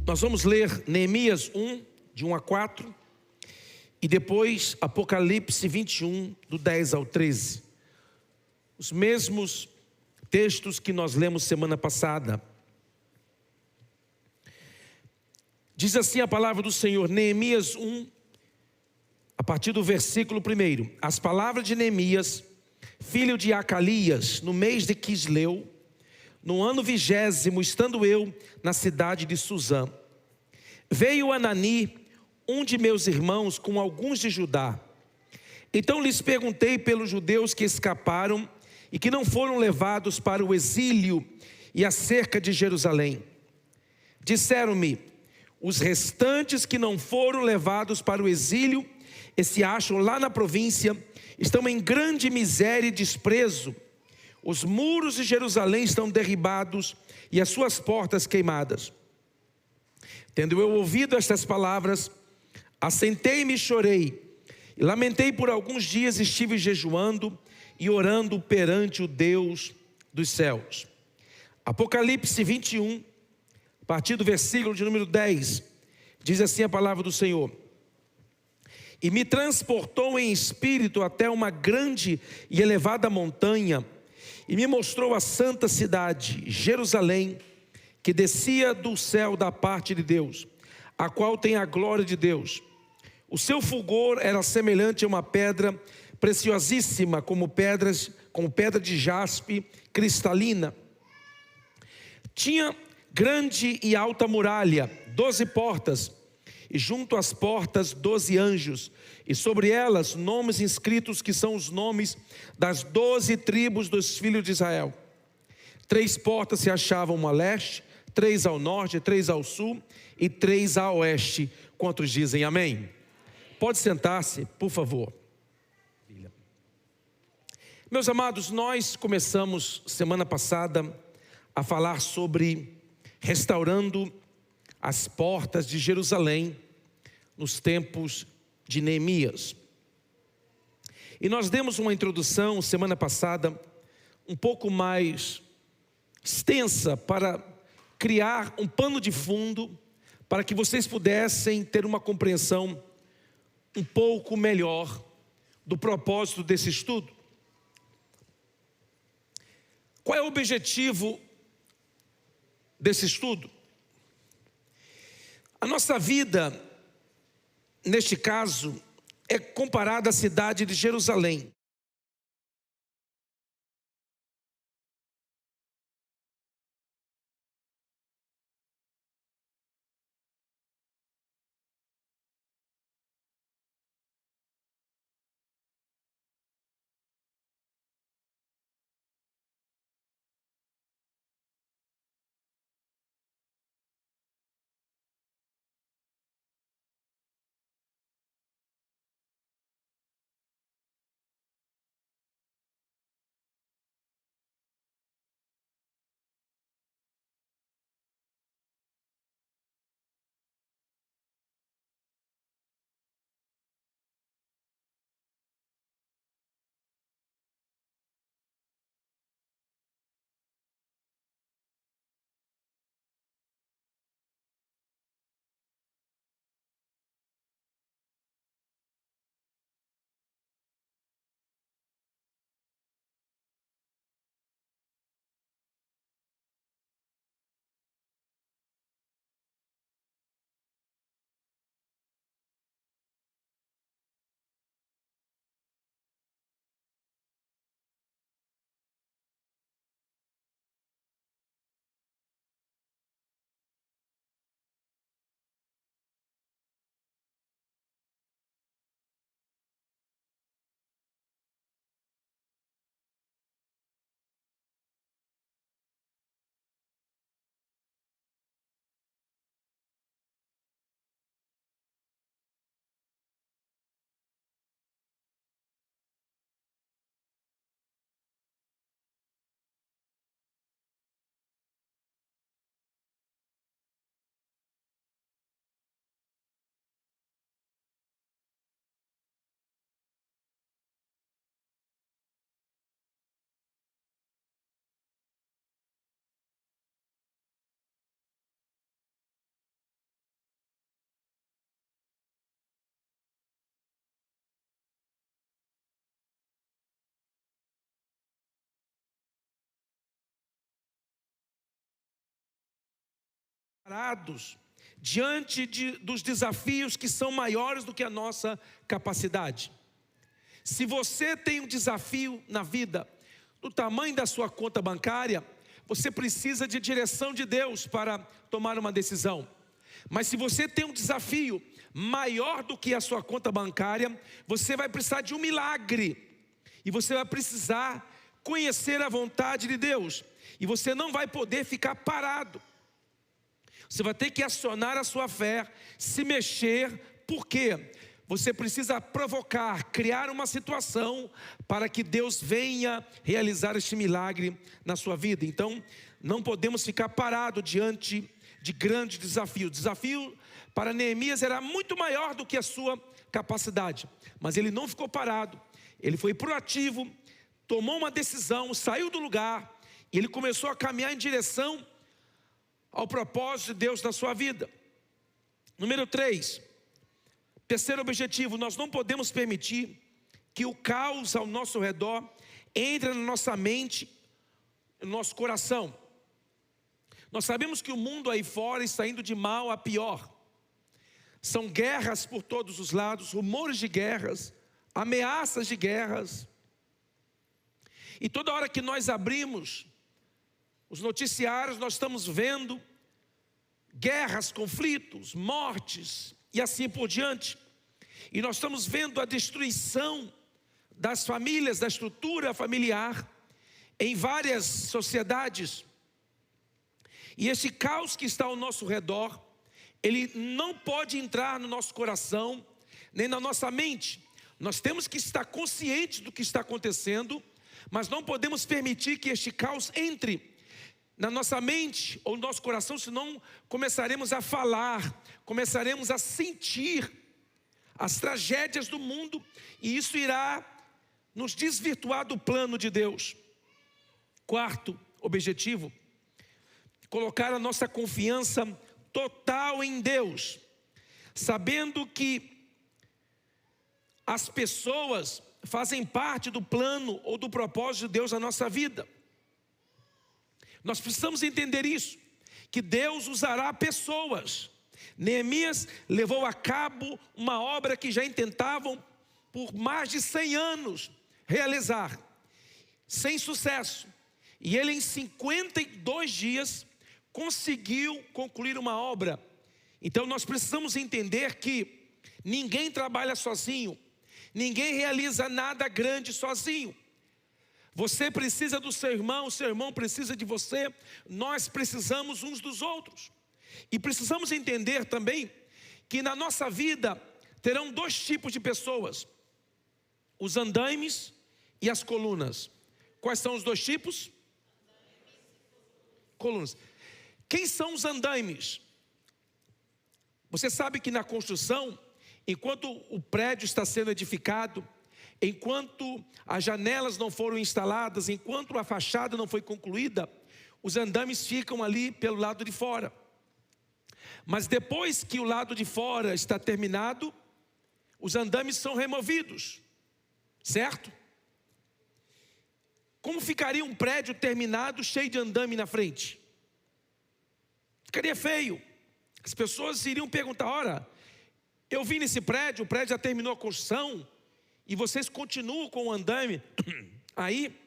Nós vamos ler Neemias 1, de 1 a 4, e depois Apocalipse 21, do 10 ao 13. Os mesmos textos que nós lemos semana passada. Diz assim a palavra do Senhor, Neemias 1, a partir do versículo 1. As palavras de Neemias, filho de Acalias, no mês de Quisleu, no ano 20º, estando eu na cidade de Suzã, veio Anani, um de meus irmãos, com alguns de Judá. Então lhes perguntei pelos judeus que escaparam e que não foram levados para o exílio e acerca de Jerusalém. Disseram-me, os restantes que não foram levados para o exílio e se acham lá na província, estão em grande miséria e desprezo. Os muros de Jerusalém estão derribados e as suas portas queimadas. Tendo eu ouvido estas palavras, assentei-me e chorei, e lamentei por alguns dias, estive jejuando e orando perante o Deus dos céus. Apocalipse 21, a partir do versículo de número 10, diz assim a palavra do Senhor. E me transportou em espírito até uma grande e elevada montanha, e me mostrou a santa cidade, Jerusalém, que descia do céu da parte de Deus, a qual tem a glória de Deus. O seu fulgor era semelhante a uma pedra preciosíssima, como pedra de jaspe cristalina. Tinha grande e alta muralha, 12 portas, e junto às portas 12 anjos, e sobre elas nomes inscritos que são os nomes das 12 tribos dos filhos de Israel. 3 portas se achavam uma a leste, 3 ao norte, 3 ao sul e 3 a oeste. Quantos dizem amém? Pode sentar-se, por favor. Meus amados, nós começamos semana passada a falar sobre restaurando as portas de Jerusalém nos tempos de Neemias. E nós demos uma introdução semana passada um pouco mais extensa para criar um pano de fundo para que vocês pudessem ter uma compreensão um pouco melhor do propósito desse estudo. Qual é o objetivo desse estudo? A nossa vida, neste caso, é comparada à cidade de Jerusalém. parados diante dos desafios que são maiores do que a nossa capacidade. Se você tem um desafio na vida do tamanho da sua conta bancária, você precisa de direção de Deus para tomar uma decisão. Mas se você tem um desafio maior do que a sua conta bancária, você vai precisar de um milagre. E você vai precisar conhecer a vontade de Deus. E você não vai poder ficar parado. Você vai ter que acionar a sua fé, se mexer. Por quê? Você precisa provocar, criar uma situação para que Deus venha realizar este milagre na sua vida. Então, não podemos ficar parados diante de grandes desafios. O desafio para Neemias era muito maior do que a sua capacidade. Mas ele não ficou parado. Ele foi proativo, tomou uma decisão, saiu do lugar e ele começou a caminhar em direção ao propósito de Deus na sua vida. Número 3, terceiro objetivo: nós não podemos permitir que o caos ao nosso redor entre na nossa mente, no nosso coração. Nós sabemos que o mundo aí fora está indo de mal a pior. São guerras por todos os lados, rumores de guerras, ameaças de guerras. E toda hora que nós abrimos os noticiários, nós estamos vendo guerras, conflitos, mortes e assim por diante. E nós estamos vendo a destruição das famílias, da estrutura familiar em várias sociedades. E esse caos que está ao nosso redor, ele não pode entrar no nosso coração, nem na nossa mente. Nós temos que estar conscientes do que está acontecendo, mas não podemos permitir que este caos entre na nossa mente ou no nosso coração, senão começaremos a falar, começaremos a sentir as tragédias do mundo, e isso irá nos desvirtuar do plano de Deus. Quarto objetivo: colocar a nossa confiança total em Deus, sabendo que as pessoas fazem parte do plano ou do propósito de Deus na nossa vida. Nós precisamos entender isso, que Deus usará pessoas. Neemias levou a cabo uma obra que já intentavam por mais de 100 anos realizar, sem sucesso. E ele em 52 dias conseguiu concluir uma obra. Então nós precisamos entender que ninguém trabalha sozinho, ninguém realiza nada grande sozinho. Você precisa do seu irmão, o seu irmão precisa de você, nós precisamos uns dos outros. E precisamos entender também que na nossa vida terão dois tipos de pessoas: os andaimes e as colunas. Quais são os dois tipos? Colunas. Quem são os andaimes? Você sabe que na construção, enquanto o prédio está sendo edificado, enquanto as janelas não foram instaladas, enquanto a fachada não foi concluída, os andames ficam ali pelo lado de fora. Mas depois que o lado de fora está terminado, os andames são removidos, certo? Como ficaria um prédio terminado cheio de andame na frente? Ficaria feio. As pessoas iriam perguntar: ora, eu vim nesse prédio, o prédio já terminou a construção e vocês continuam com o andame aí?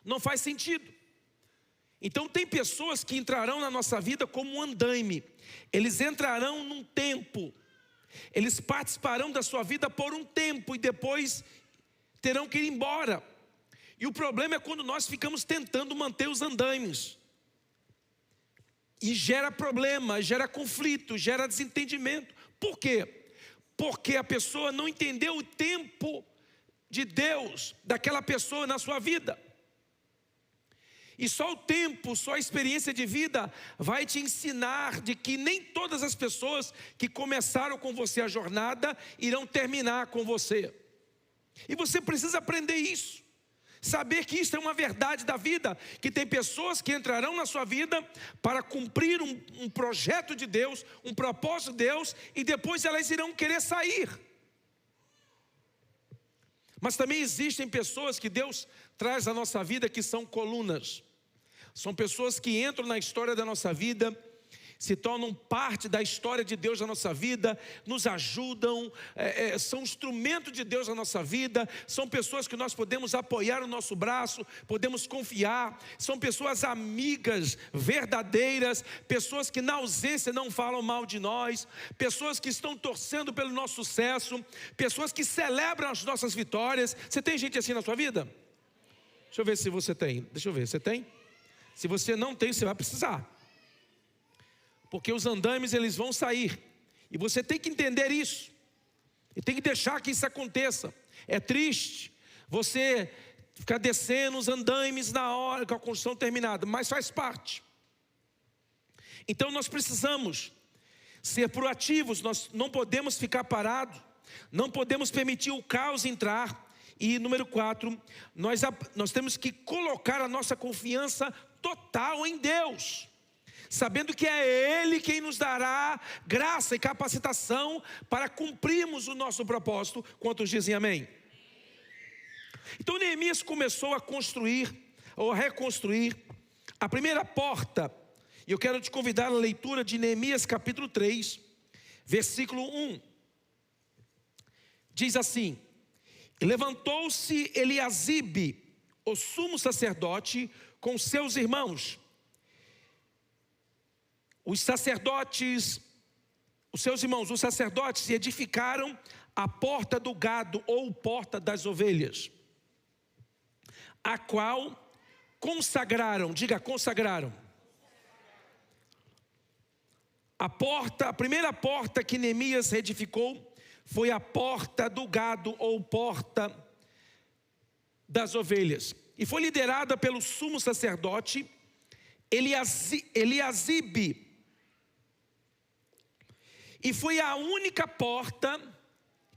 Não faz sentido. Então tem pessoas que entrarão na nossa vida como um andaime. Eles entrarão num tempo, eles participarão da sua vida por um tempo e depois terão que ir embora. E o problema é quando nós ficamos tentando manter os andaimes. E gera problema, gera conflito, gera desentendimento. Por quê? Porque a pessoa não entendeu o tempo de Deus daquela pessoa na sua vida. E só o tempo, só a experiência de vida vai te ensinar de que nem todas as pessoas que começaram com você a jornada irão terminar com você. E você precisa aprender isso. Saber que isso é uma verdade da vida, que tem pessoas que entrarão na sua vida para cumprir um projeto de Deus, um propósito de Deus, e depois elas irão querer sair. Mas também existem pessoas que Deus traz à nossa vida que são colunas. São pessoas que entram na história da nossa vida se tornam parte da história de Deus na nossa vida, nos ajudam, são instrumento de Deus na nossa vida, são pessoas que nós podemos apoiar no nosso braço, podemos confiar, são pessoas amigas, verdadeiras, pessoas que na ausência não falam mal de nós, pessoas que estão torcendo pelo nosso sucesso, pessoas que celebram as nossas vitórias. Você tem gente assim na sua vida? Deixa eu ver se você tem, você tem? Se você não tem, você vai precisar. Porque os andaimes, eles vão sair. E você tem que entender isso. E tem que deixar que isso aconteça. É triste você ficar descendo os andaimes na hora com a construção terminada, mas faz parte. Então nós precisamos ser proativos, nós não podemos ficar parados, não podemos permitir o caos entrar. E número 4, nós temos que colocar a nossa confiança total em Deus, sabendo que é Ele quem nos dará graça e capacitação para cumprirmos o nosso propósito. Quantos dizem amém? Então Neemias começou a construir, ou a reconstruir, a primeira porta. E eu quero te convidar à leitura de Neemias capítulo 3, versículo 1. Diz assim: levantou-se Eliasibe, o sumo sacerdote, com seus irmãos. Os sacerdotes, os seus irmãos, os sacerdotes edificaram a porta do gado, ou porta das ovelhas, a qual consagraram, diga consagraram. A primeira porta que Neemias edificou foi a porta do gado, ou porta das ovelhas. E foi liderada pelo sumo sacerdote Eliasibe. E foi a única porta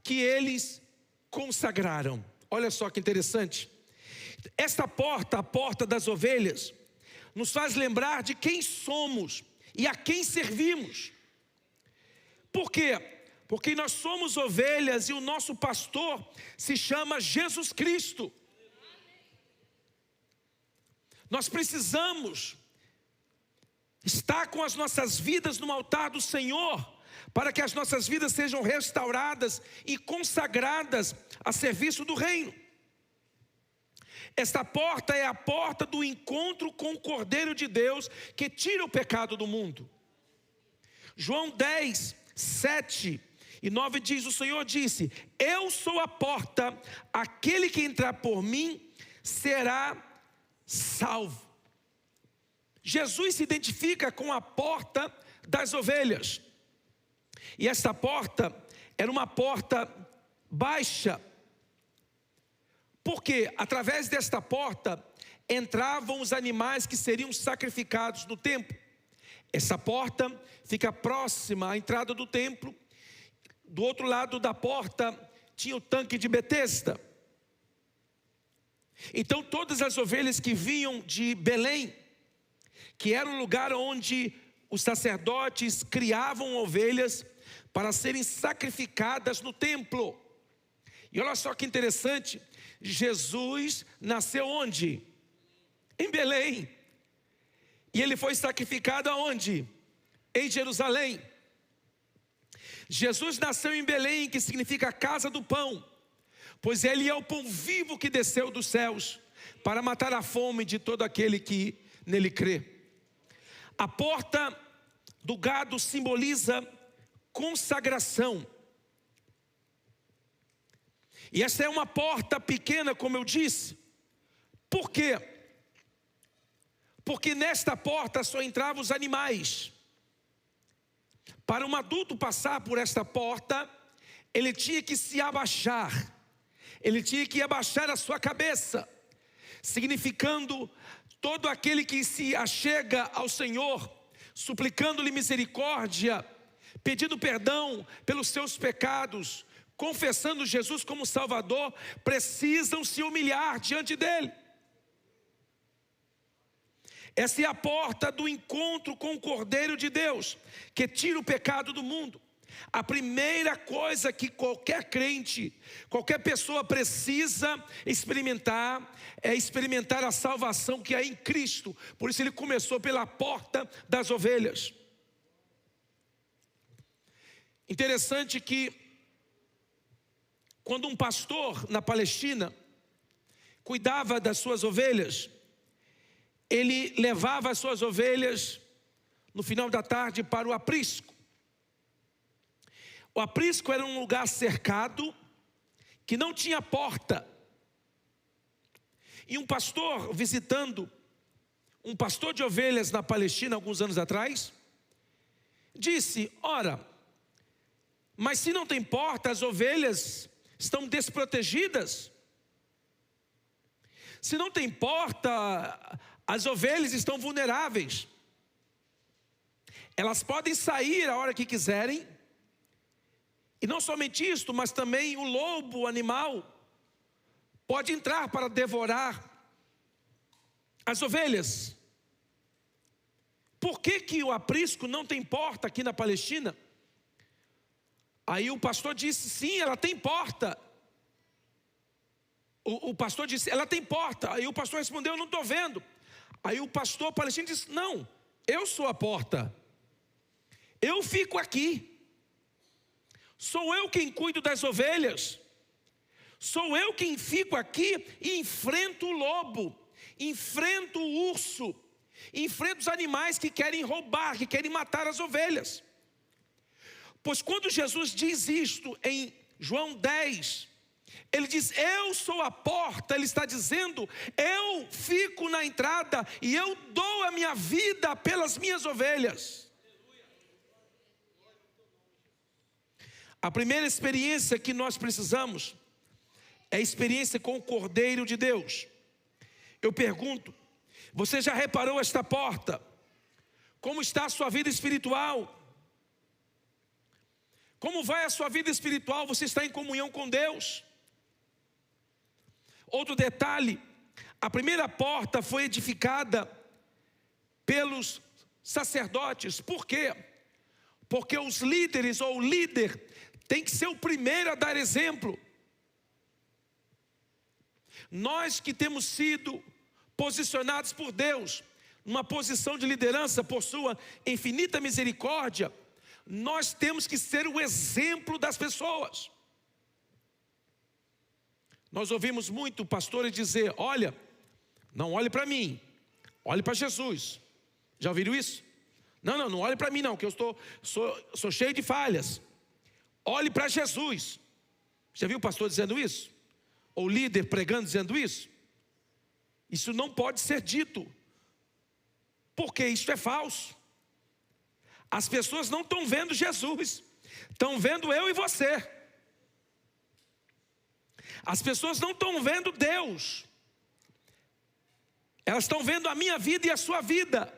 que eles consagraram. Olha só que interessante. Esta porta, a porta das ovelhas, nos faz lembrar de quem somos e a quem servimos. Por quê? Porque nós somos ovelhas e o nosso pastor se chama Jesus Cristo. Nós precisamos estar com as nossas vidas no altar do Senhor, para que as nossas vidas sejam restauradas e consagradas a serviço do reino. Esta porta é a porta do encontro com o Cordeiro de Deus, que tira o pecado do mundo. João 10, 7 e 9 diz: o Senhor disse: eu sou a porta, aquele que entrar por mim será salvo. Jesus se identifica com a porta das ovelhas. E esta porta era uma porta baixa, porque através desta porta entravam os animais que seriam sacrificados no templo. Essa porta fica próxima à entrada do templo. Do outro lado da porta tinha o tanque de Betesda. Então todas as ovelhas que vinham de Belém, que era um lugar onde os sacerdotes criavam ovelhas para serem sacrificadas no templo. E olha só que interessante, Jesus nasceu onde? Em Belém. E ele foi sacrificado aonde? Em Jerusalém. Jesus nasceu em Belém, que significa casa do pão, pois ele é o pão vivo que desceu dos céus para matar a fome de todo aquele que nele crê. A porta do gado simboliza consagração. E essa é uma porta pequena, como eu disse. Por quê? Porque nesta porta só entravam os animais. Para um adulto passar por esta porta, ele tinha que se abaixar. Ele tinha que abaixar a sua cabeça, significando todo aquele que se achega ao Senhor, suplicando-lhe misericórdia, pedindo perdão pelos seus pecados, confessando Jesus como Salvador, precisam se humilhar diante dele. Essa é a porta do encontro com o Cordeiro de Deus, que tira o pecado do mundo. A primeira coisa que qualquer crente, qualquer pessoa precisa experimentar, é experimentar a salvação que há em Cristo. Por isso ele começou pela porta das ovelhas. Interessante que quando um pastor na Palestina cuidava das suas ovelhas, ele levava as suas ovelhas no final da tarde para o aprisco. O aprisco era um lugar cercado que não tinha porta. E um pastor visitando um pastor de ovelhas na Palestina alguns anos atrás, disse: ora, mas se não tem porta, as ovelhas estão desprotegidas. Se não tem porta, as ovelhas estão vulneráveis. Elas podem sair a hora que quiserem. E não somente isto, mas também o lobo, o animal, pode entrar para devorar as ovelhas. Por que o aprisco não tem porta aqui na Palestina? Aí o pastor disse: sim, ela tem porta. O pastor disse: ela tem porta. Aí o pastor respondeu: eu não estou vendo. Aí o pastor palestino disse: não, eu sou a porta. Eu fico aqui. Sou eu quem cuido das ovelhas. Sou eu quem fico aqui e enfrento o lobo, enfrento o urso, enfrento os animais que querem roubar, que querem matar as ovelhas. Pois quando Jesus diz isto em João 10, ele diz: eu sou a porta. Ele está dizendo: eu fico na entrada e eu dou a minha vida pelas minhas ovelhas. A primeira experiência que nós precisamos é a experiência com o Cordeiro de Deus. Eu pergunto: você já reparou esta porta? Como está a sua vida espiritual? Como vai a sua vida espiritual? Você está em comunhão com Deus? Outro detalhe: a primeira porta foi edificada pelos sacerdotes. Por quê? Porque os líderes ou o líder tem que ser o primeiro a dar exemplo. Nós que temos sido posicionados por Deus numa posição de liderança por sua infinita misericórdia, nós temos que ser o exemplo das pessoas. Nós ouvimos muito pastores dizer: olha, não olhe para mim, olhe para Jesus. Já ouviram isso? Não olhe para mim não, que eu sou cheio de falhas. Olhe para Jesus. Já viu o pastor dizendo isso? Ou líder pregando dizendo isso? Isso não pode ser dito, porque isso é falso. As pessoas não estão vendo Jesus, estão vendo eu e você. As pessoas não estão vendo Deus, elas estão vendo a minha vida e a sua vida.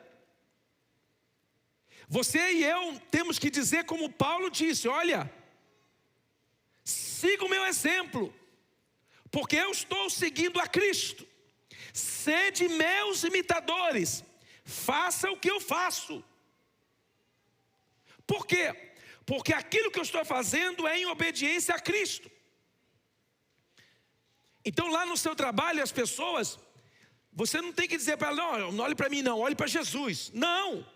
Você e eu temos que dizer como Paulo disse: olha, siga o meu exemplo, porque eu estou seguindo a Cristo. Sede meus imitadores, faça o que eu faço. Por quê? Porque aquilo que eu estou fazendo é em obediência a Cristo. Então lá no seu trabalho as pessoas, você não tem que dizer para ela: não olhe para mim não, olhe para Jesus. Não,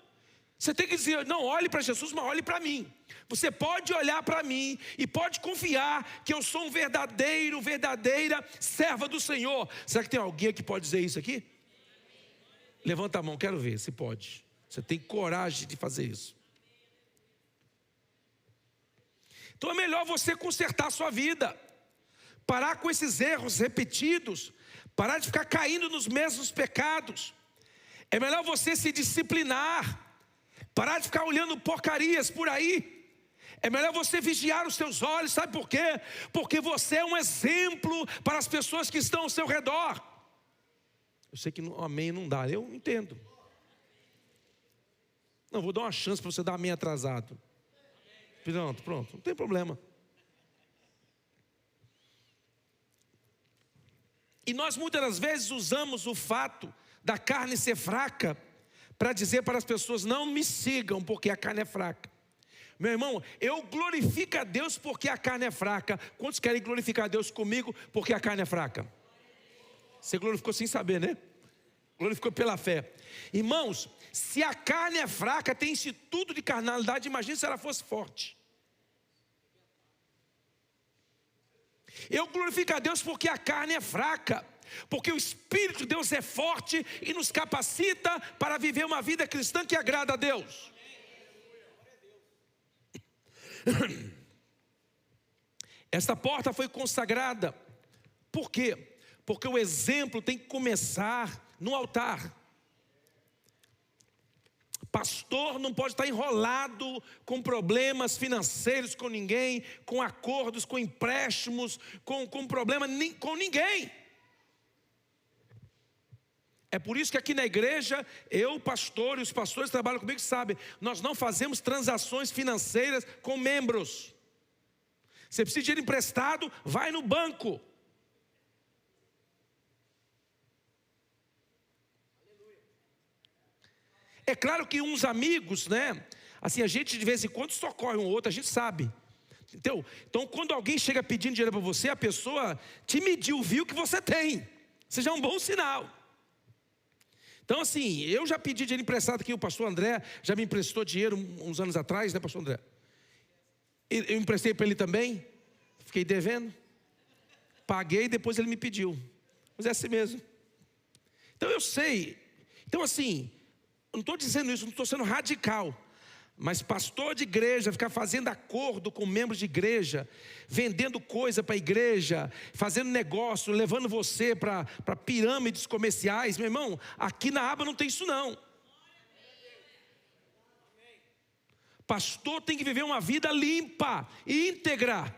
você tem que dizer: não olhe para Jesus, mas olhe para mim. Você pode olhar para mim e pode confiar que eu sou verdadeira serva do Senhor. Será que tem alguém que pode dizer isso aqui? Levanta a mão, quero ver se pode. Você tem coragem de fazer isso. Então é melhor você consertar a sua vida, parar com esses erros repetidos, parar de ficar caindo nos mesmos pecados. É melhor você se disciplinar, parar de ficar olhando porcarias por aí. É melhor você vigiar os seus olhos. Sabe por quê? Porque você é um exemplo para as pessoas que estão ao seu redor. Eu sei que amém não dá, eu entendo. Não, vou dar uma chance para você dar amém atrasado. Pronto, não tem problema. E nós muitas das vezes usamos o fato da carne ser fraca para dizer para as pessoas: não me sigam porque a carne é fraca. Meu irmão, eu glorifico a Deus porque a carne é fraca. Quantos querem glorificar a Deus comigo porque a carne é fraca? Você glorificou sem saber, né? Glorificou pela fé. Irmãos, se a carne é fraca, tem instituto de carnalidade, imagine se ela fosse forte. Eu glorifico a Deus porque a carne é fraca, porque o Espírito de Deus é forte e nos capacita para viver uma vida cristã que agrada a Deus. Esta porta foi consagrada. Por quê? Porque o exemplo tem que começar no altar. Pastor não pode estar enrolado com problemas financeiros com ninguém, com acordos, com empréstimos, com problema com ninguém. É por isso que aqui na igreja, eu, pastor, e os pastores que trabalham comigo sabem, nós não fazemos transações financeiras com membros. Você precisa de dinheiro emprestado, vai no banco. É claro que uns amigos, né? Assim, a gente de vez em quando socorre um outro, a gente sabe. Então quando alguém chega pedindo dinheiro para você, a pessoa te mediu, viu que você tem. Isso já é um bom sinal. Então assim, eu já pedi dinheiro emprestado aqui, o pastor André já me emprestou dinheiro uns anos atrás, né, pastor André? Eu emprestei para ele também, fiquei devendo, paguei e depois ele me pediu. Mas é assim mesmo. Então eu sei. Então assim, eu não estou dizendo isso, não estou sendo radical. Mas pastor de igreja, ficar fazendo acordo com membros de igreja, vendendo coisa para a igreja, fazendo negócio, levando você para pirâmides comerciais, meu irmão, aqui na aba não tem isso não. Pastor tem que viver uma vida limpa, íntegra,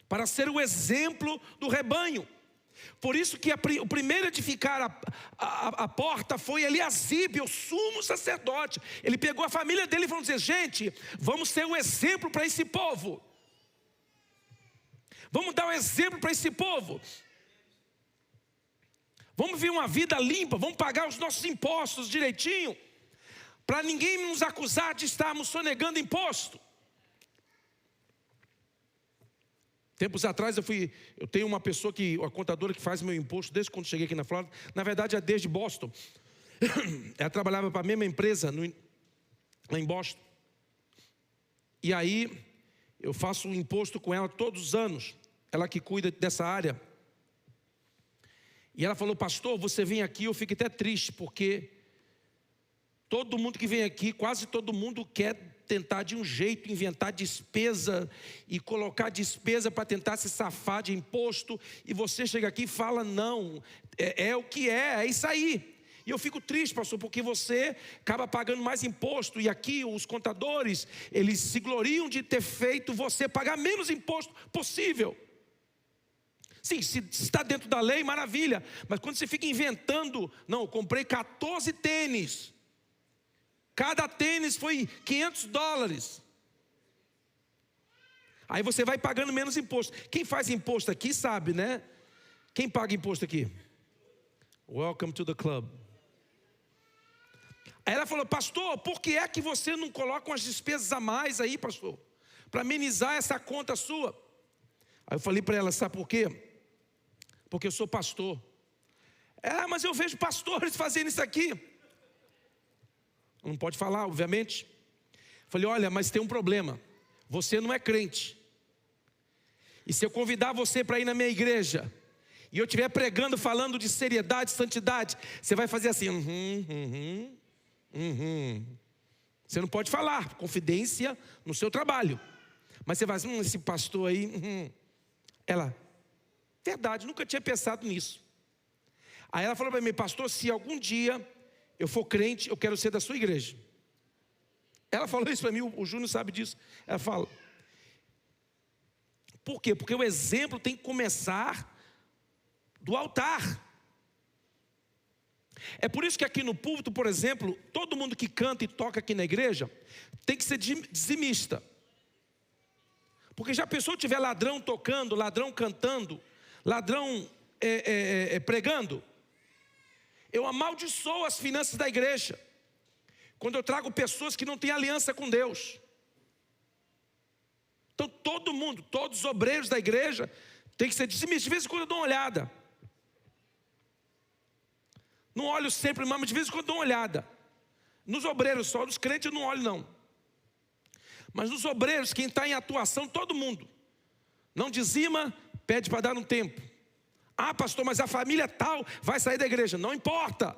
para ser o exemplo do rebanho. Por isso que o primeiro a edificar a porta foi Eliasibe, o sumo sacerdote. Ele pegou a família dele e falou dizer: gente, vamos ser um exemplo para esse povo. Vamos dar um exemplo para esse povo. Vamos viver uma vida limpa, vamos pagar os nossos impostos direitinho, para ninguém nos acusar de estarmos sonegando imposto. Tempos atrás eu tenho uma pessoa a contadora que faz meu imposto desde quando cheguei aqui na Flórida. Na verdade é desde Boston. Ela trabalhava para a mesma empresa lá em Boston. E aí eu faço um imposto com ela todos os anos. Ela que cuida dessa área. E ela falou: pastor, você vem aqui, eu fico até triste, porque todo mundo que vem aqui, quase todo mundo quer tentar de um jeito inventar despesa e colocar despesa para tentar se safar de imposto, e você chega aqui e fala: não, é o que é isso aí. E eu fico triste, pastor, porque você acaba pagando mais imposto, e aqui os contadores, eles se gloriam de ter feito você pagar menos imposto possível. Sim, se está dentro da lei, maravilha, mas quando você fica inventando: não, eu comprei 14 tênis, cada tênis foi $500. Aí você vai pagando menos imposto. Quem faz imposto aqui sabe, né? Quem paga imposto aqui? Welcome to the club. Aí ela falou: pastor, por que é que você não coloca umas despesas a mais aí, pastor, para amenizar essa conta sua? Aí eu falei para ela: sabe por quê? Porque eu sou pastor. Mas eu vejo pastores fazendo isso aqui. Não pode falar, obviamente. Falei: olha, mas tem um problema. Você não é crente. E se eu convidar você para ir na minha igreja, e eu estiver pregando, falando de seriedade, santidade, você vai fazer assim: Você não pode falar, confidência no seu trabalho. Mas você vai assim: esse pastor aí, Ela: verdade, nunca tinha pensado nisso. Aí ela falou para mim: pastor, se algum dia eu for crente, eu quero ser da sua igreja. Ela falou isso para mim, o Júnior sabe disso. Ela fala: por quê? Porque o exemplo tem que começar do altar. É por isso que aqui no púlpito, por exemplo, todo mundo que canta e toca aqui na igreja tem que ser dizimista. Porque já pensou tiver ladrão tocando, ladrão cantando, ladrão pregando? Eu amaldiçoo as finanças da igreja quando eu trago pessoas que não têm aliança com Deus. Então todo mundo, todos os obreiros da igreja tem que ser dizimistas. De vez em quando eu dou uma olhada. Não olho sempre, mas de vez em quando eu dou uma olhada. Nos obreiros só, nos crentes eu não olho não. Mas nos obreiros, quem está em atuação, todo mundo. Não dizima, pede para dar um tempo. Ah, pastor, mas a família tal vai sair da igreja. Não importa.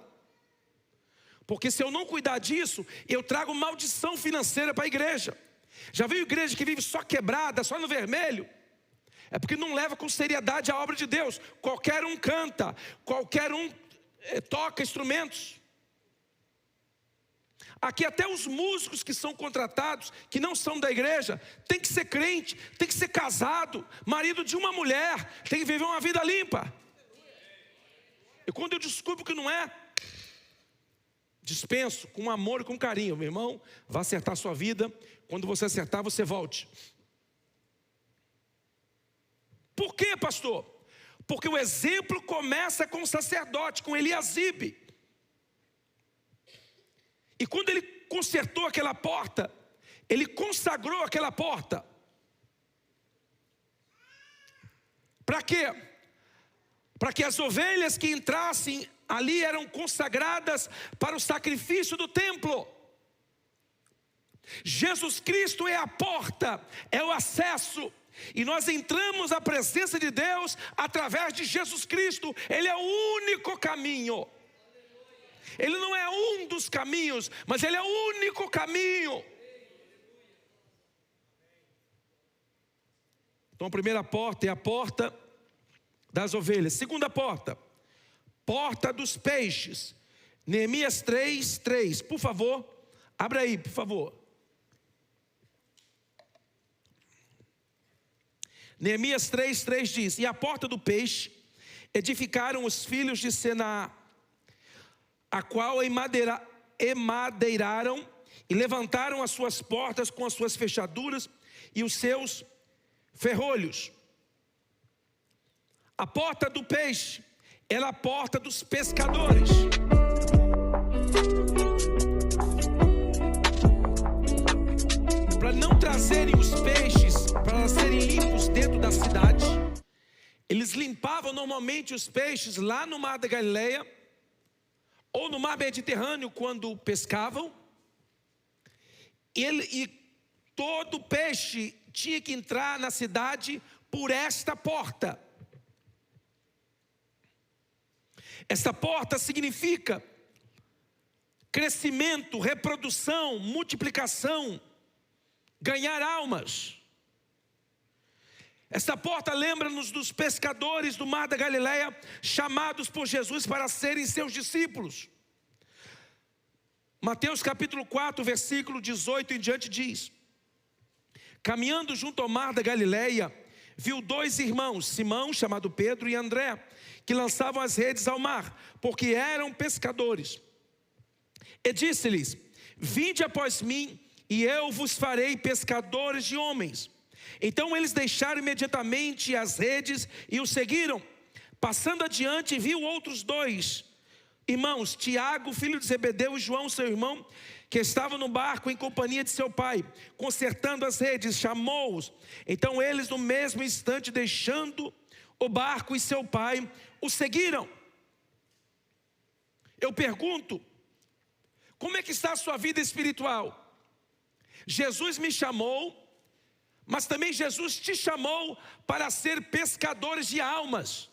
Porque se eu não cuidar disso, eu trago maldição financeira para a igreja. Já viu igreja que vive só quebrada, só no vermelho? É porque não leva com seriedade a obra de Deus. Qualquer um canta, qualquer um toca instrumentos. Aqui até os músicos que são contratados, que não são da igreja, tem que ser crente, tem que ser casado, marido de uma mulher, tem que viver uma vida limpa. E quando eu descubro que não é, dispenso com amor e com carinho. Meu irmão, vá acertar a sua vida. Quando você acertar, você volte. Por quê, pastor? Porque o exemplo começa com o sacerdote, com Eliasibe. E quando ele consertou aquela porta, ele consagrou aquela porta. Para quê? Para que as ovelhas que entrassem ali eram consagradas para o sacrifício do templo. Jesus Cristo é a porta, é o acesso. E nós entramos à presença de Deus através de Jesus Cristo. Ele é o único caminho. Ele não é um dos caminhos, mas Ele é o único caminho. Então a primeira porta é a porta das ovelhas. Segunda porta, porta dos peixes. Neemias 3:3. Por favor, abra aí, por favor. Neemias 3:3 diz: e a porta do peixe edificaram os filhos de Senaá, a qual emadeiraram e levantaram as suas portas com as suas fechaduras e os seus ferrolhos. A porta do peixe era a porta dos pescadores. Para não trazerem os peixes, para serem limpos dentro da cidade, eles limpavam normalmente os peixes lá no mar da Galileia, ou no mar Mediterrâneo quando pescavam. E todo peixe tinha que entrar na cidade por esta porta. Esta porta significa crescimento, reprodução, multiplicação, ganhar almas. Esta porta lembra-nos dos pescadores do mar da Galileia, chamados por Jesus para serem seus discípulos. Mateus capítulo 4, versículo 18 em diante diz: caminhando junto ao mar da Galileia, viu dois irmãos, Simão, chamado Pedro, e André, que lançavam as redes ao mar, porque eram pescadores. E disse-lhes: vinde após mim, e eu vos farei pescadores de homens. Então eles deixaram imediatamente as redes e o seguiram. Passando adiante, viu outros dois irmãos, Tiago, filho de Zebedeu, e João, seu irmão, que estavam no barco em companhia de seu pai, consertando as redes. Chamou-os. Então eles, no mesmo instante, deixando o barco e seu pai, o seguiram. Eu pergunto: como é que está a sua vida espiritual? Jesus me chamou, mas também Jesus te chamou para ser pescadores de almas.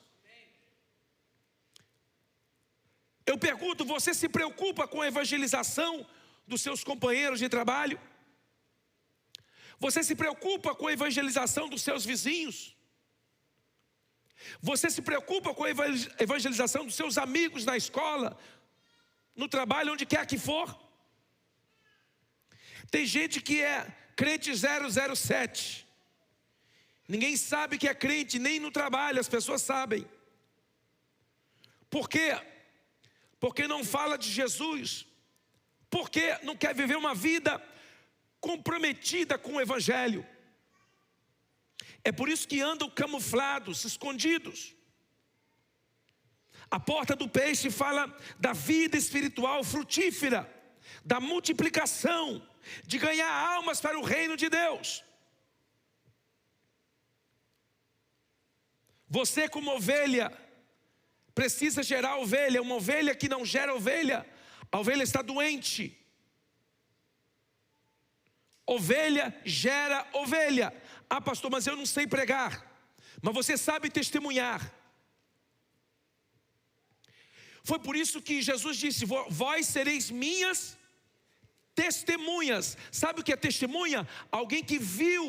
Eu pergunto: você se preocupa com a evangelização dos seus companheiros de trabalho? Você se preocupa com a evangelização dos seus vizinhos? Você se preocupa com a evangelização dos seus amigos na escola, no trabalho, onde quer que for? Tem gente que é crente 007. Ninguém sabe que é crente, nem no trabalho as pessoas sabem. Por quê? Porque não fala de Jesus. Porque não quer viver uma vida comprometida com o evangelho. É por isso que andam camuflados, escondidos. A porta do peixe fala da vida espiritual frutífera, da multiplicação, de ganhar almas para o reino de Deus. Você, como ovelha, precisa gerar ovelha. Uma ovelha que não gera ovelha, a ovelha está doente. Ovelha gera ovelha. Ah, pastor, mas eu não sei pregar. Mas você sabe testemunhar. Foi por isso que Jesus disse: vós sereis minhas testemunhas. Sabe o que é testemunha? Alguém que viu,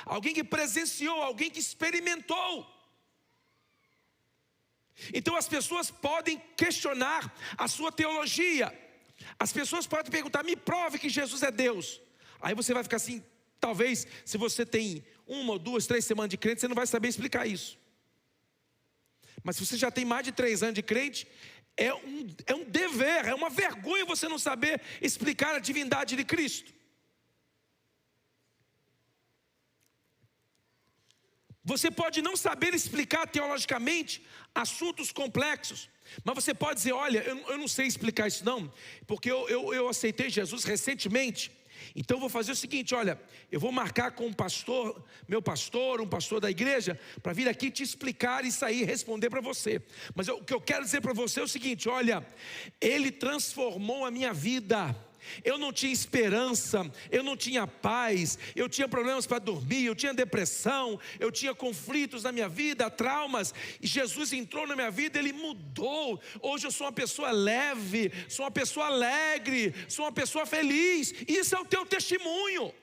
alguém que presenciou, alguém que experimentou. Então as pessoas podem questionar a sua teologia. As pessoas podem perguntar: me prove que Jesus é Deus. Aí você vai ficar assim, talvez, se você tem 1 ou 2, 3 semanas de crente, você não vai saber explicar isso. Mas se você já tem mais de 3 anos de crente, é um dever, é uma vergonha você não saber explicar a divindade de Cristo. Você pode não saber explicar teologicamente assuntos complexos, mas você pode dizer: olha, eu não sei explicar isso não, porque eu aceitei Jesus recentemente. Então eu vou fazer o seguinte: olha, eu vou marcar com um pastor, meu pastor, um pastor da igreja, para vir aqui te explicar isso aí e responder para você. Mas o que eu quero dizer para você é o seguinte: olha, ele transformou a minha vida. Eu não tinha esperança, eu não tinha paz, eu tinha problemas para dormir, eu tinha depressão, eu tinha conflitos na minha vida, traumas, e Jesus entrou na minha vida, Ele mudou. Hoje eu sou uma pessoa leve, sou uma pessoa alegre, sou uma pessoa feliz. Isso é o teu testemunho.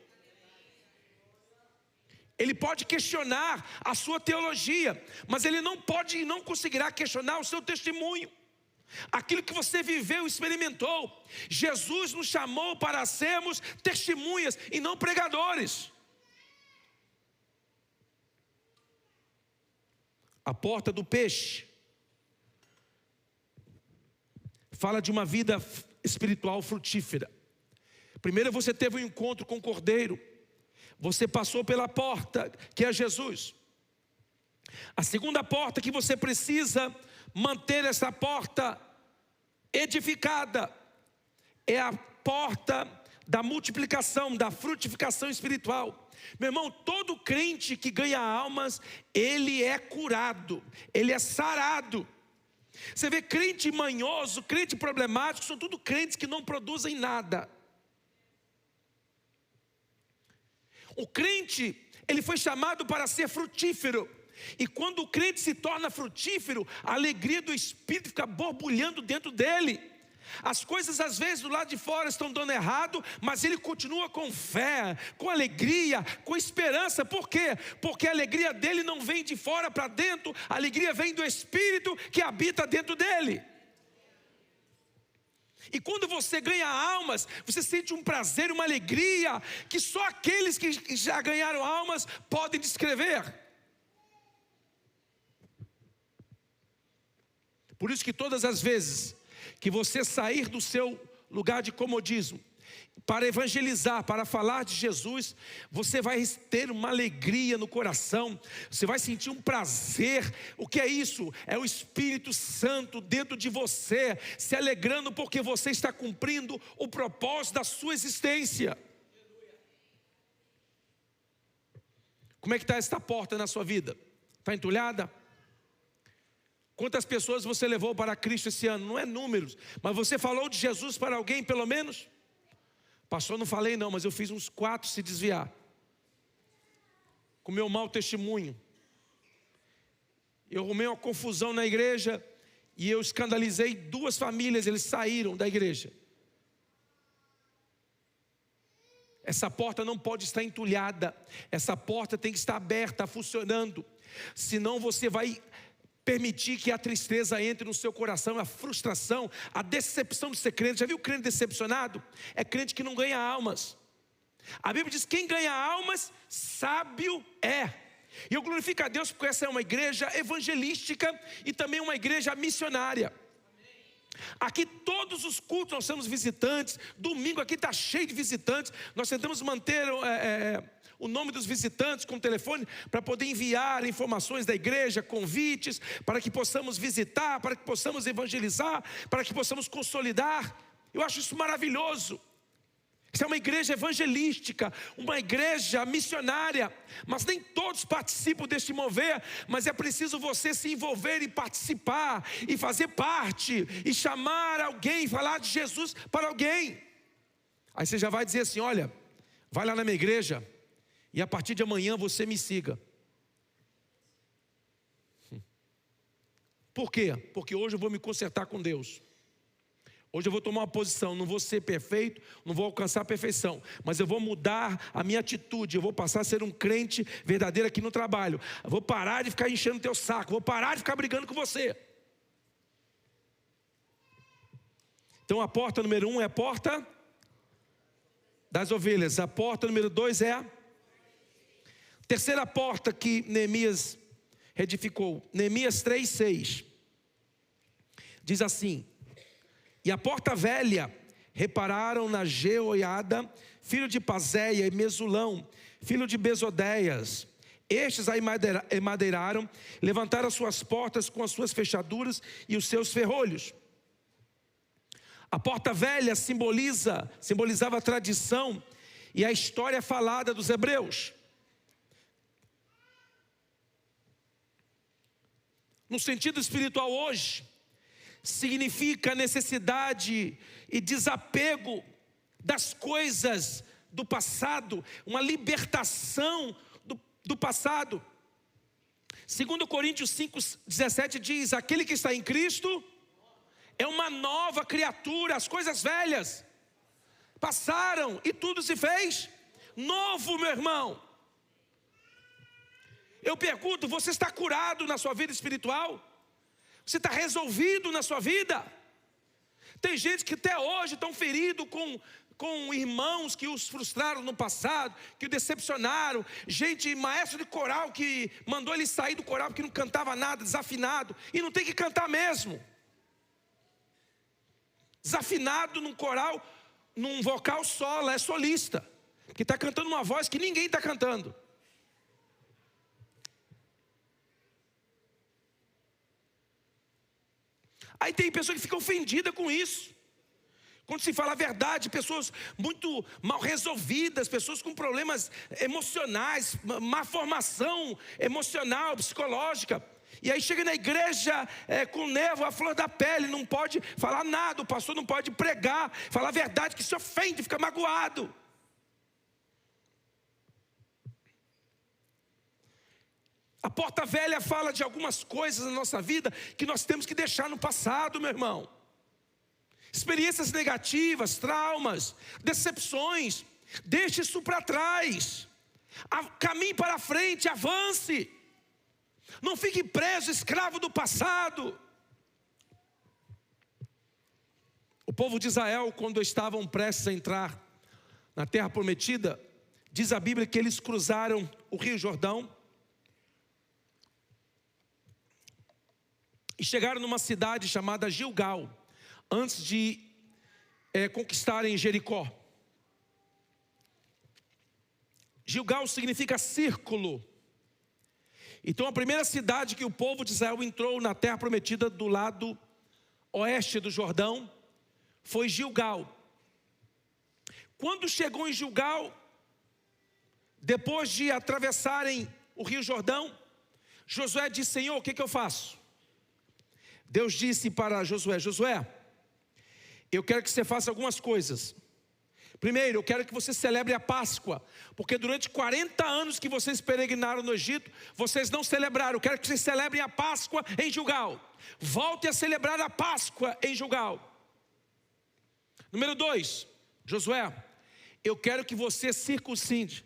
Ele pode questionar a sua teologia, mas ele não pode e não conseguirá questionar o seu testemunho, aquilo que você viveu e experimentou. Jesus nos chamou para sermos testemunhas e não pregadores. A porta do peixe fala de uma vida espiritual frutífera. Primeiro você teve um encontro com o Cordeiro, você passou pela porta que é Jesus. A segunda porta que você precisa manter essa porta edificada é a porta da multiplicação, da frutificação espiritual. Meu irmão, todo crente que ganha almas, ele é curado, ele é sarado. Você vê crente manhoso, crente problemático, são tudo crentes que não produzem nada. O crente, ele foi chamado para ser frutífero. E quando o crente se torna frutífero, a alegria do Espírito fica borbulhando dentro dele. As coisas às vezes do lado de fora estão dando errado, mas ele continua com fé, com alegria, com esperança. Por quê? Porque a alegria dele não vem de fora para dentro, a alegria vem do Espírito que habita dentro dele. E quando você ganha almas, você sente um prazer, uma alegria que só aqueles que já ganharam almas podem descrever. Por isso que todas as vezes que você sair do seu lugar de comodismo para evangelizar, para falar de Jesus, você vai ter uma alegria no coração, você vai sentir um prazer. O que é isso? É o Espírito Santo dentro de você, se alegrando porque você está cumprindo o propósito da sua existência. Como é que está esta porta na sua vida? Está entulhada? Quantas pessoas você levou para Cristo esse ano? Não é números, mas você falou de Jesus para alguém pelo menos? Pastor, não falei não, mas eu fiz uns 4 se desviar, com meu mau testemunho. Eu arrumei uma confusão na igreja e eu escandalizei 2 famílias, eles saíram da igreja. Essa porta não pode estar entulhada, essa porta tem que estar aberta, funcionando, senão você vai permitir que a tristeza entre no seu coração, a frustração, a decepção de ser crente. Já viu crente decepcionado? É crente que não ganha almas. A Bíblia diz: quem ganha almas, sábio é. E eu glorifico a Deus porque essa é uma igreja evangelística e também uma igreja missionária. Aqui todos os cultos nós somos visitantes. Domingo aqui está cheio de visitantes. Nós tentamos manter o nome dos visitantes com o telefone para poder enviar informações da igreja, convites, para que possamos visitar, para que possamos evangelizar, para que possamos consolidar. Eu acho isso maravilhoso. Isso é uma igreja evangelística, uma igreja missionária, mas nem todos participam deste mover. Mas é preciso você se envolver e participar, e fazer parte, e chamar alguém, falar de Jesus para alguém. Aí você já vai dizer assim: olha, Vai lá na minha igreja e a partir de amanhã você me siga. Por quê? Porque hoje eu vou me consertar com Deus. Hoje eu vou tomar uma posição, não vou ser perfeito, não vou alcançar a perfeição, mas eu vou mudar a minha atitude, eu vou passar a ser um crente verdadeiro aqui no trabalho. Eu vou parar de ficar enchendo o teu saco, vou parar de ficar brigando com você. Então a porta número 1 é a porta das ovelhas. A porta número 2 é a terceira porta que Neemias edificou. Neemias 3:6 diz assim: e a porta velha repararam na Jeoiada, filho de Pazéia, e Mesulão, filho de Besodeias. Estes a emadeiraram, levantaram as suas portas com as suas fechaduras e os seus ferrolhos. A porta velha simbolizava a tradição e a história falada dos hebreus. No sentido espiritual hoje, significa necessidade e desapego das coisas do passado, uma libertação do passado. 2 Coríntios 5:17 diz: aquele que está em Cristo é uma nova criatura, as coisas velhas passaram e tudo se fez novo, meu irmão. Eu pergunto, você está curado na sua vida espiritual? Você está resolvido na sua vida? Tem gente que até hoje estão feridos com irmãos que os frustraram no passado, que o decepcionaram. Gente, maestro de coral que mandou ele sair do coral porque não cantava nada, desafinado. E não tem que cantar mesmo. Desafinado num coral, num vocal solo, é solista. Que está cantando uma voz que ninguém está cantando. Aí tem pessoa que fica ofendida com isso. Quando se fala a verdade, pessoas muito mal resolvidas, pessoas com problemas emocionais, má formação emocional, psicológica. E aí chega na igreja com nervo à flor da pele, não pode falar nada, o pastor não pode pregar, falar a verdade, que se ofende, fica magoado. A porta velha fala de algumas coisas na nossa vida que nós temos que deixar no passado, meu irmão. Experiências negativas, traumas, decepções. Deixe isso para trás. Caminhe para frente, avance. Não fique preso, escravo do passado. O povo de Israel, quando estavam prestes a entrar na terra prometida, diz a Bíblia que eles cruzaram o Rio Jordão e chegaram numa cidade chamada Gilgal, antes de conquistarem Jericó. Gilgal significa círculo. Então a primeira cidade que o povo de Israel entrou na terra prometida do lado oeste do Jordão foi Gilgal. Quando chegou em Gilgal, depois de atravessarem o Rio Jordão, Josué disse: Senhor, o que eu faço? Deus disse para Josué: Josué, eu quero que você faça algumas coisas. Primeiro, eu quero que você celebre a Páscoa, porque durante 40 anos que vocês peregrinaram no Egito, vocês não celebraram. Eu quero que vocês celebrem a Páscoa em Gilgal. Volte a celebrar a Páscoa em Gilgal. Número 2, Josué, eu quero que você circuncide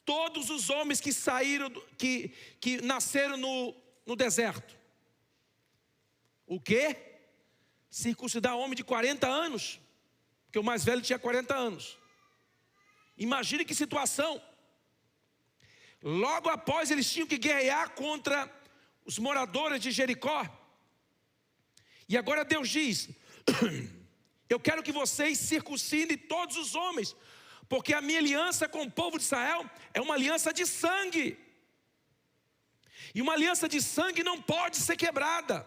todos os homens que saíram, que nasceram no deserto. O quê? Circuncidar homem de 40 anos. Porque o mais velho tinha 40 anos. Imagine que situação. Logo após eles tinham que guerrear contra os moradores de Jericó. E agora Deus diz: eu quero que vocês circuncidem todos os homens, porque a minha aliança com o povo de Israel é uma aliança de sangue. E uma aliança de sangue não pode ser quebrada.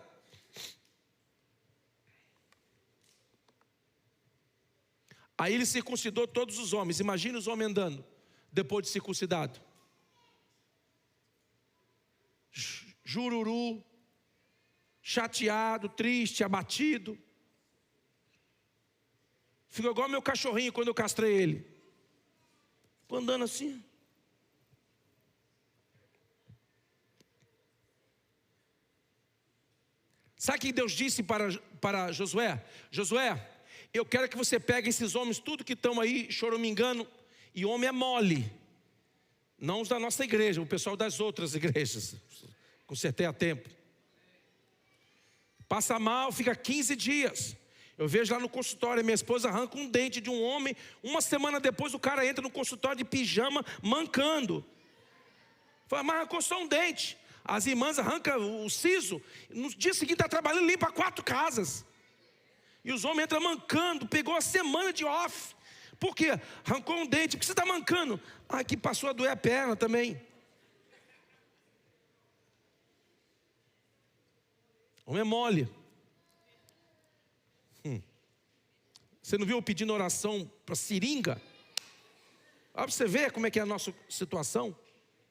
Aí ele circuncidou todos os homens. Imagina os homens andando depois de circuncidado. Jururu, chateado, triste, abatido. Ficou igual meu cachorrinho quando eu castrei ele. Ficou andando assim. Sabe o que Deus disse para Josué? Josué, eu quero que você pegue esses homens, tudo que estão aí choramingando, e homem é mole. Não os da nossa igreja, o pessoal das outras igrejas. Consertei a tempo. Passa mal, fica 15 dias. Eu vejo lá no consultório, minha esposa arranca um dente de um homem. Uma semana depois o cara entra no consultório de pijama, mancando. Fala, mas arrancou só um dente. As irmãs arrancam o siso. No dia seguinte está trabalhando, limpa 4 casas. E os homens entram mancando. Pegou a semana de off. Por quê? Arrancou um dente. Por que você está mancando? Ah, que passou a doer a perna também. Homem é mole. Você não viu eu pedindo oração para seringa? Olha para você ver como é que é a nossa situação.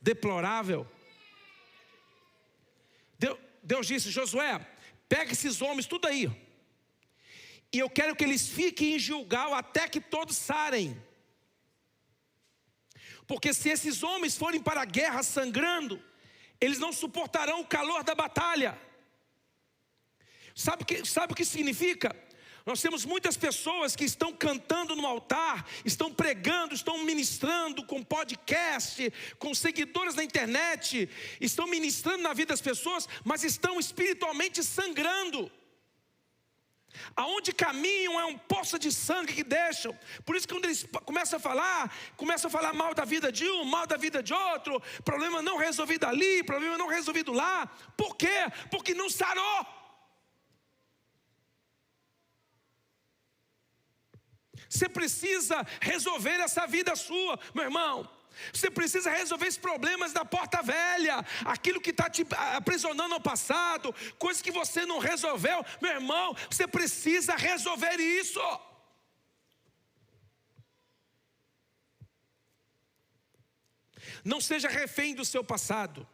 Deplorável. Deus disse, Josué, pega esses homens tudo aí. E eu quero que eles fiquem em Gilgal até que todos sarem. Porque se esses homens forem para a guerra sangrando, eles não suportarão o calor da batalha. Sabe o que significa? Nós temos muitas pessoas que estão cantando no altar, estão pregando, estão ministrando com podcast, com seguidores na internet, estão ministrando na vida das pessoas, mas estão espiritualmente sangrando. Aonde caminham é um poço de sangue que deixam. Por isso que quando eles começam a falar mal da vida de um, mal da vida de outro, problema não resolvido ali, problema não resolvido lá. Por quê? Porque não sarou. Você precisa resolver essa vida sua, meu irmão. Você precisa resolver esses problemas da porta velha, aquilo que está te aprisionando ao passado, coisas que você não resolveu, meu irmão. Você precisa resolver isso. Não seja refém do seu passado.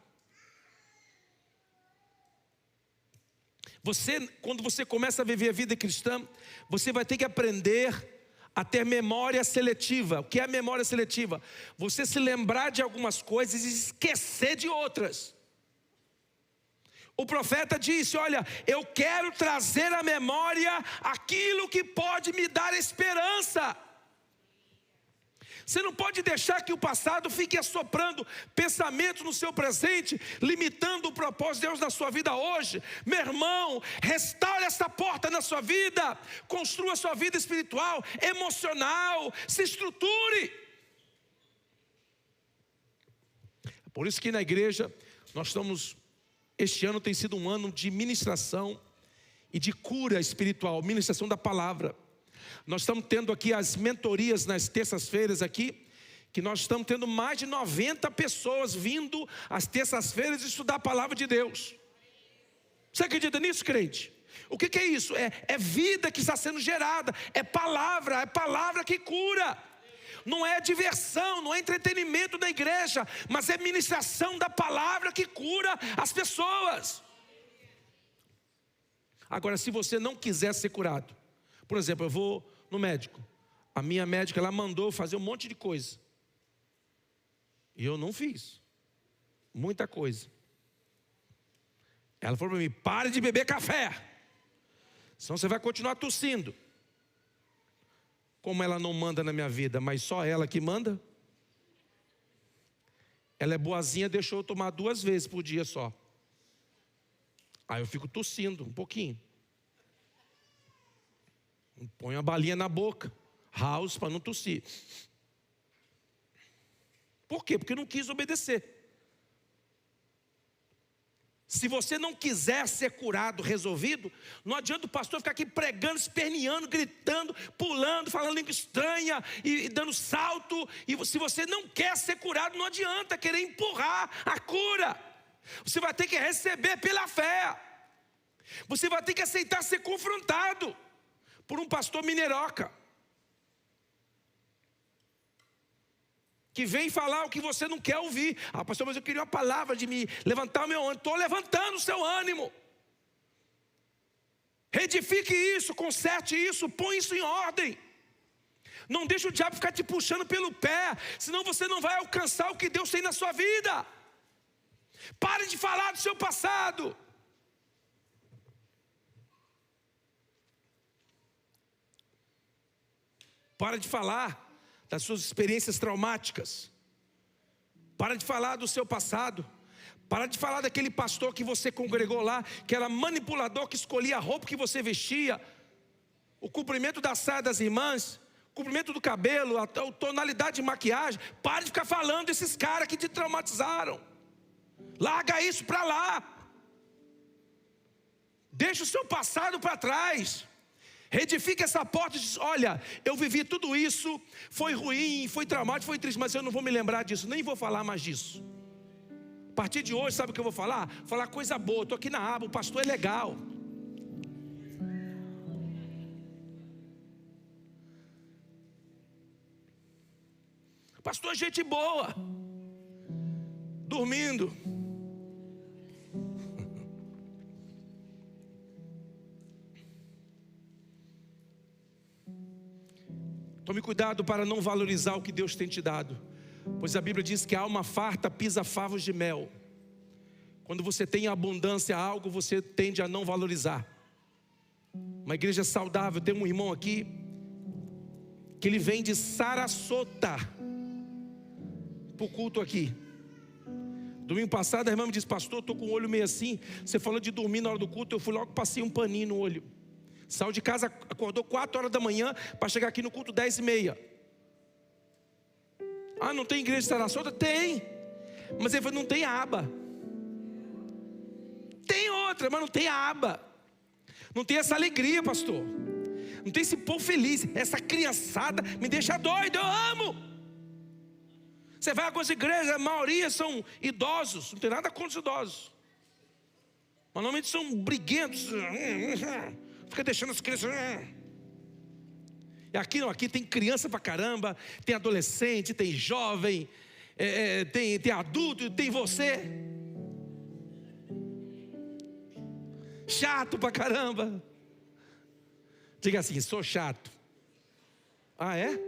Quando você começa a viver a vida cristã, você vai ter que aprender a ter memória seletiva. O que é a memória seletiva? Você se lembrar de algumas coisas e esquecer de outras. O profeta disse, olha, eu quero trazer à memória aquilo que pode me dar esperança. Você não pode deixar que o passado fique assoprando pensamentos no seu presente, limitando o propósito de Deus na sua vida hoje. Meu irmão, restaure essa porta na sua vida, construa sua vida espiritual, emocional, se estruture. Por isso que na igreja, este ano tem sido um ano de ministração e de cura espiritual, ministração da palavra. Nós estamos tendo aqui as mentorias nas terças-feiras aqui, que nós estamos tendo mais de 90 pessoas vindo às terças-feiras estudar a palavra de Deus. Você acredita nisso, crente? O que é isso? É vida que está sendo gerada, é palavra que cura. Não é diversão, não é entretenimento da igreja, mas é ministração da palavra que cura as pessoas. Agora, se você não quiser ser curado, por exemplo, eu vou no médico. A minha médica, ela mandou fazer um monte de coisa. E eu não fiz. Muita coisa. Ela falou para mim, pare de beber café. Senão você vai continuar tossindo. Como ela não manda na minha vida, mas só ela que manda. Ela é boazinha, deixou eu tomar 2 vezes por dia só. Aí eu fico tossindo um pouquinho. Põe uma balinha na boca, house, para não tossir. Por quê? Porque eu não quis obedecer. Se você não quiser ser curado, resolvido, não adianta o pastor ficar aqui pregando, esperneando, gritando, pulando, falando língua estranha e dando salto. E se você não quer ser curado, não adianta querer empurrar a cura. Você vai ter que receber pela fé. Você vai ter que aceitar ser confrontado por um pastor mineiroca, que vem falar o que você não quer ouvir. Ah, pastor, mas eu queria uma palavra de me levantar o meu ânimo. Estou levantando o seu ânimo. Retifique isso, conserte isso, põe isso em ordem. Não deixa o diabo ficar te puxando pelo pé, senão você não vai alcançar o que Deus tem na sua vida. Pare de falar do seu passado. Para de falar das suas experiências traumáticas. Para de falar do seu passado. Para de falar daquele pastor que você congregou lá, que era manipulador, que escolhia a roupa que você vestia, o comprimento da saia das irmãs, o comprimento do cabelo, a tonalidade de maquiagem. Para de ficar falando desses caras que te traumatizaram. Larga isso para lá. Deixa o seu passado para trás. Retifica essa porta e diz: olha, eu vivi tudo isso, foi ruim, foi traumático, foi triste, mas eu não vou me lembrar disso, nem vou falar mais disso. A partir de hoje, sabe o que eu vou falar? Falar coisa boa. Estou aqui na aba, o pastor é legal. Pastor é gente boa. Dormindo. Tome cuidado para não valorizar o que Deus tem te dado, pois a Bíblia diz que a alma farta pisa favos de mel. Quando você tem abundância a algo, você tende a não valorizar. Uma igreja saudável, tem um irmão aqui que ele vem de Sarasota para o culto aqui. Domingo passado a irmã me disse: pastor, estou com o olho meio assim. Você falou de dormir na hora do culto, eu fui logo, passei um paninho no olho. Saiu de casa, acordou 4 horas da manhã para chegar aqui no culto 10h30. Ah, não tem igreja de Sarasota? Tem. Mas ele falou: não tem aba. Tem outra, mas não tem aba. Não tem essa alegria, pastor. Não tem esse povo feliz. Essa criançada me deixa doido, eu amo. Você vai a algumas igrejas, a maioria são idosos. Não tem nada contra os idosos, mas normalmente são briguentos. Fica deixando as crianças. E aqui não, aqui tem criança pra caramba, tem adolescente, tem jovem, tem adulto, tem você. Chato pra caramba. Diga assim: sou chato. Ah, é?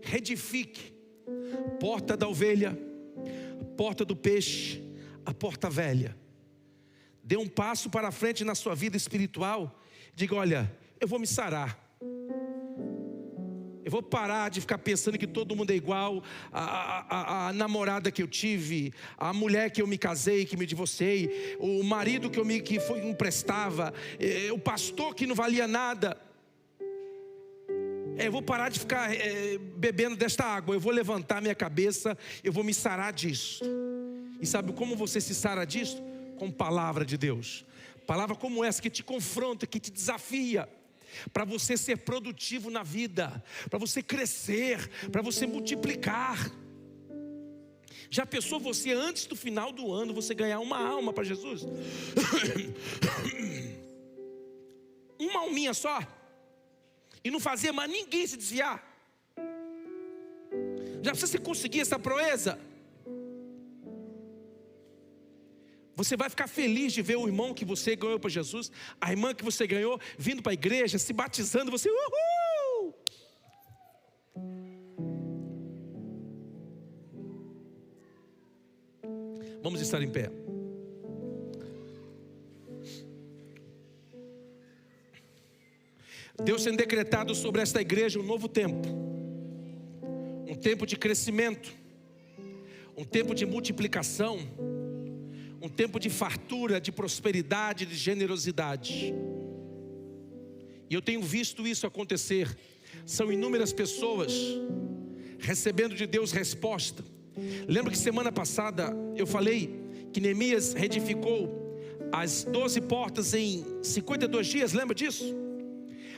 Reedifique. Porta da ovelha, porta do peixe, a porta velha. Dê um passo para frente na sua vida espiritual. Diga: olha, eu vou me sarar. Eu vou parar de ficar pensando que todo mundo é igual. A namorada que eu tive, a mulher que eu me casei, que me divorciei, o marido que não prestava, o pastor que não valia nada. Eu vou parar de ficar bebendo desta água. Eu vou levantar minha cabeça, eu vou me sarar disso. E sabe como você se sara disso? Com palavra de Deus. Palavra como essa que te confronta, que te desafia, para você ser produtivo na vida, para você crescer, para você multiplicar. Já pensou você, antes do final do ano, você ganhar uma alma para Jesus? Uma alminha só. E não fazer mais ninguém se desviar. Já precisa você conseguir essa proeza? Você vai ficar feliz de ver o irmão que você ganhou para Jesus, a irmã que você ganhou, vindo para a igreja, se batizando, você, uhul! Vamos estar em pé. Deus tem decretado sobre esta igreja um novo tempo. Um tempo de crescimento. Um tempo de multiplicação. Um tempo de fartura, de prosperidade, de generosidade. E eu tenho visto isso acontecer. São inúmeras pessoas recebendo de Deus resposta. Lembra que semana passada eu falei que Neemias reedificou as 12 portas em 52 dias, lembra disso?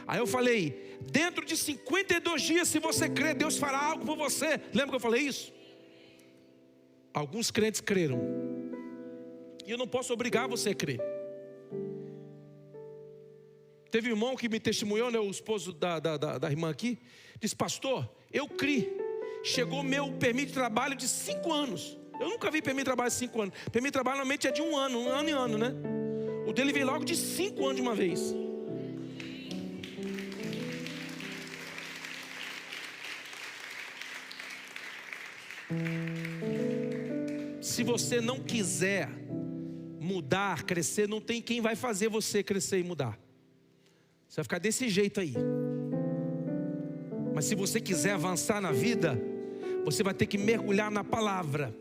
Aí eu falei, dentro de 52 dias, se você crer, Deus fará algo por você. Lembra que eu falei isso? Alguns crentes creram. E eu não posso obrigar você a crer. Teve um irmão que me testemunhou, né, o esposo da irmã aqui, disse: pastor, eu criei. Chegou meu permissão de trabalho de 5 anos. Eu nunca vi permissão de trabalho de 5 anos. Permissão de trabalho normalmente é de um ano em ano, né? O dele veio logo de 5 anos de uma vez. Se você não quiser mudar, crescer, não tem quem vai fazer você crescer e mudar. Você vai ficar desse jeito aí. Mas se você quiser avançar na vida, você vai ter que mergulhar na palavra.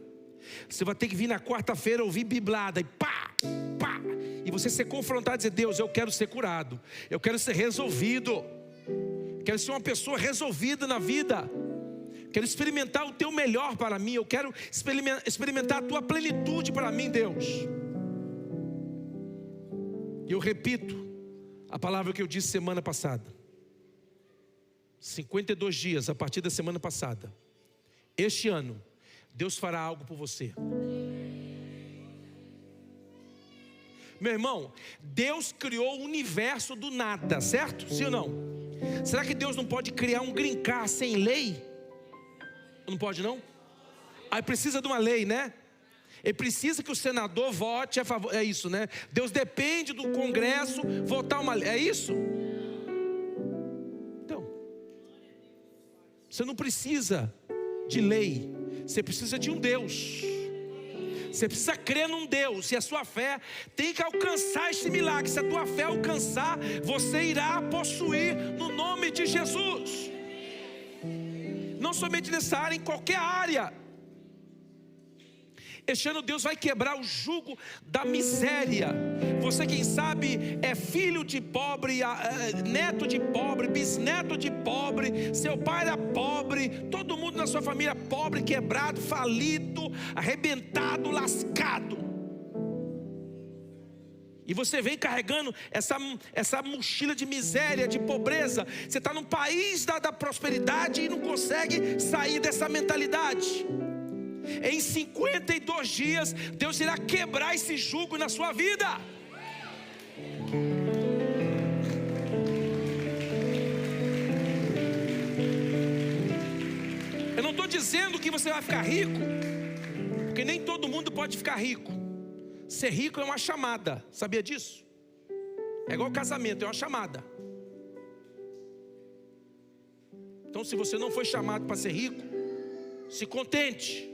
Você vai ter que vir na quarta-feira ouvir biblada e pá, pá. E você ser confrontado e dizer: Deus, eu quero ser curado. Eu quero ser resolvido. Quero ser uma pessoa resolvida na vida. Quero experimentar o teu melhor para mim. Eu quero experimentar a tua plenitude para mim, Deus. E eu repito a palavra que eu disse semana passada. 52 dias a partir da semana passada. Este ano, Deus fará algo por você. Meu irmão, Deus criou o universo do nada, certo? Sim ou não? Será que Deus não pode criar um green card sem lei? Não pode não? Aí precisa de uma lei, né? Ele precisa que o senador vote a favor. É isso, né? Deus depende do Congresso votar uma lei. É isso? Então, você não precisa de lei. Você precisa de um Deus. Você precisa crer num Deus. E a sua fé tem que alcançar esse milagre. Se a tua fé alcançar, você irá possuir no nome de Jesus. Não somente nessa área, em qualquer área. Este ano Deus vai quebrar o jugo da miséria. Você, quem sabe, é filho de pobre, neto de pobre, bisneto de pobre, seu pai era pobre, todo mundo na sua família pobre, quebrado, falido, arrebentado, lascado. E você vem carregando essa mochila de miséria, de pobreza. Você está no país da prosperidade e não consegue sair dessa mentalidade. Em 52 dias, Deus irá quebrar esse jugo na sua vida. Eu não estou dizendo que você vai ficar rico, porque nem todo mundo pode ficar rico. Ser rico é uma chamada, sabia disso? É igual casamento, é uma chamada. Então, se você não foi chamado para ser rico, se contente.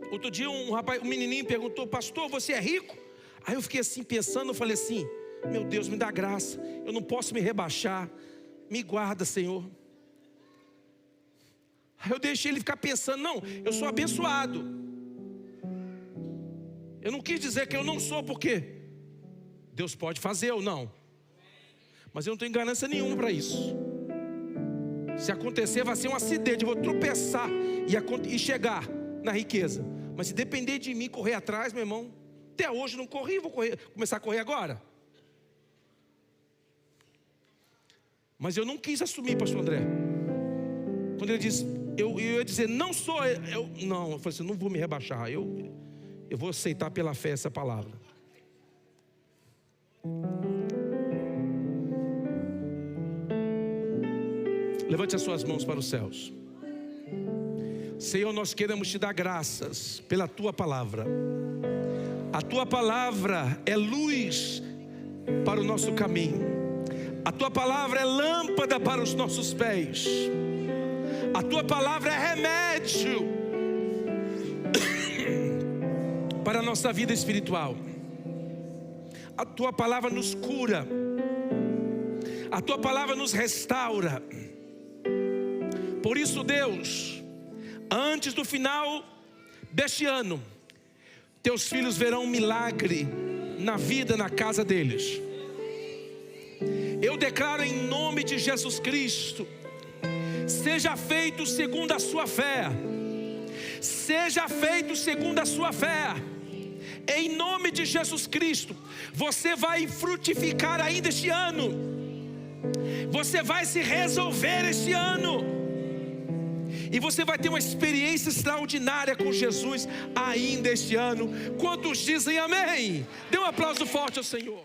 Outro dia um menininho perguntou: pastor, você é rico? Aí eu fiquei assim pensando, eu falei assim: meu Deus, me dá graça, eu não posso me rebaixar, me guarda, Senhor. Aí eu deixei ele ficar pensando: não, eu sou abençoado. Eu não quis dizer que eu não sou, porque Deus pode fazer ou não, mas eu não tenho ganância nenhuma para isso. Se acontecer, vai ser um acidente, eu vou tropeçar e chegar na riqueza. Mas se depender de mim correr atrás, meu irmão, até hoje não corri, vou começar a correr agora. Mas eu não quis assumir, pastor André. Quando ele disse, eu ia dizer, não sou eu. Não, eu falei assim, não vou me rebaixar. Eu vou aceitar pela fé essa palavra. Levante as suas mãos para os céus. Senhor, nós queremos te dar graças pela tua palavra. A tua palavra é luz para o nosso caminho. A tua palavra é lâmpada para os nossos pés. A tua palavra é remédio para a nossa vida espiritual. A tua palavra nos cura. A tua palavra nos restaura. Por isso, Deus, antes do final deste ano, teus filhos verão um milagre na vida, na casa deles. Eu declaro em nome de Jesus Cristo: seja feito segundo a sua fé. Seja feito segundo a sua fé. Em nome de Jesus Cristo, você vai frutificar ainda este ano. Você vai se resolver este ano. E você vai ter uma experiência extraordinária com Jesus ainda este ano. Quantos dizem amém? Dê um aplauso forte ao Senhor.